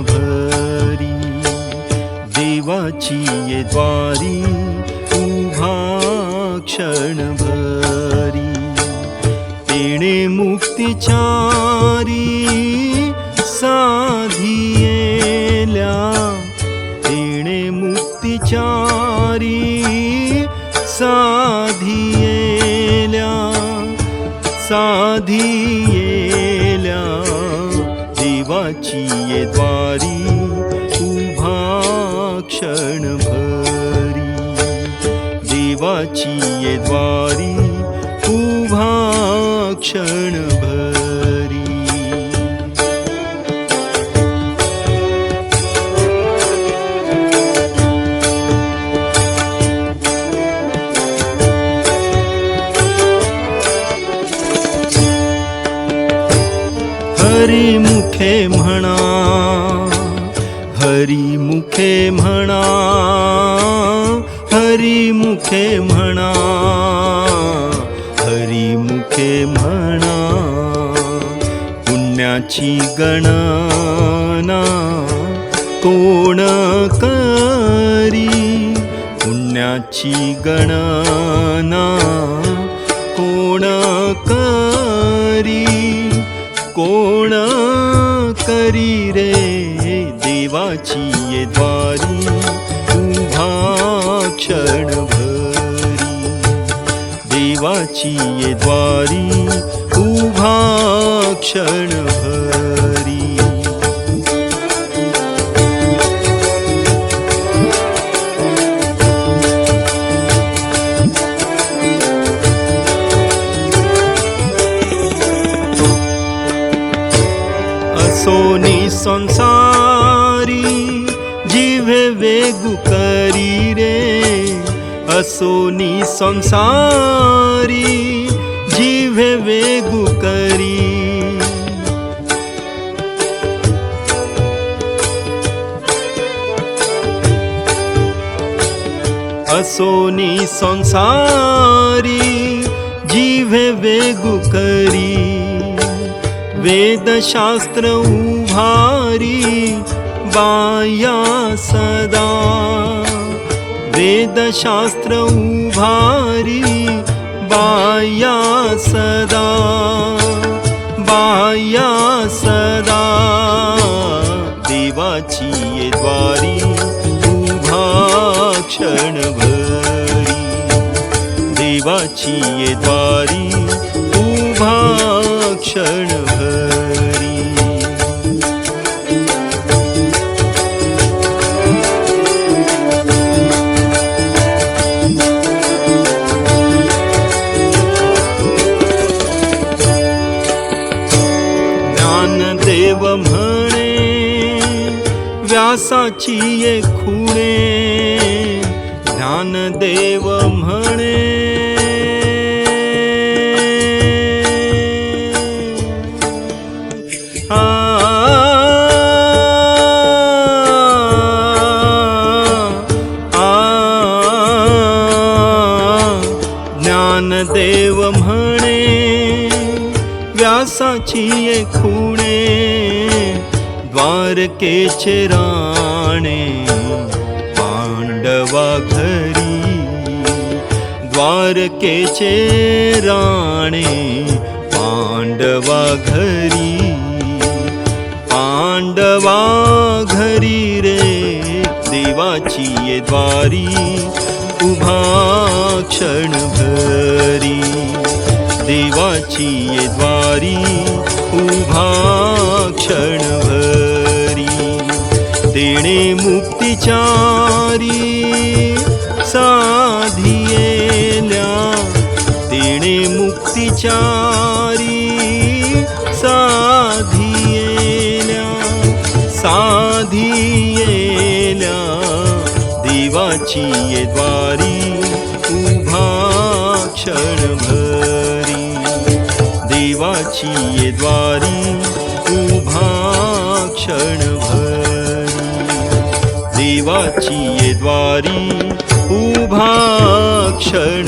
भरी, देवाची ये द्वारी उभा क्षण भरी, तेणे मुक्तिचारी साधियेल्या, तेणे मुक्तिचारी साधियेल्या, साधियेल्या, देवाची ये द्वारी उभा क्षण भरी, देवाची ये द्वारी उभा क्षण भरी. हरी मुखे म्हणा, हरी मुखे म्हणा, हरी मुखे म्हणा, हरी मुखे म्हणा, पुण्याची गणना कोण करी, पुण्याची गणना कोण करी, कोण करी रे, देवाची ये द्वारी उभा क्षण भरी, देवाची ये द्वारी उभा क्षण भरी. सोनी संसारी जीवे वेगु करी रे, असोनी संसारी जीवे वेगु करी, असोनी संसारी जीवे वेगु करी, वेदशास्त्र उभारी बाया सदा, वेदशास्त्र उभारी बाया सदा, बाया सदा, देवाची ये द्वारी उभा क्षण भरी, देवाची ये द्वारी उभा क्षण भरी. ज्ञानदेव म्हणे व्यासाची ये खुणे, ज्ञानदेव म्हणे ज्ञानदेव म्हणे व्यासाची ये खुणे, द्वारकेचे राणे पांडवा घरी, द्वारकेचे राणे पांडवा घरी, पांडवा घरी रे, देवाची ये द्वारी उभा क्षण भरी, देवाची ये द्वारी उभा क्षण भरी, तेणे मुक्तिचारी साधियेल्या, तेणे मुक्तिचारी साधियेल्या, साधियेल्या, देवाची ये द्वारी उभा क्षण भरी, देवाची ये द्वारी उभा क्षण भरी, देवाची ये द्वारी उभा क्षण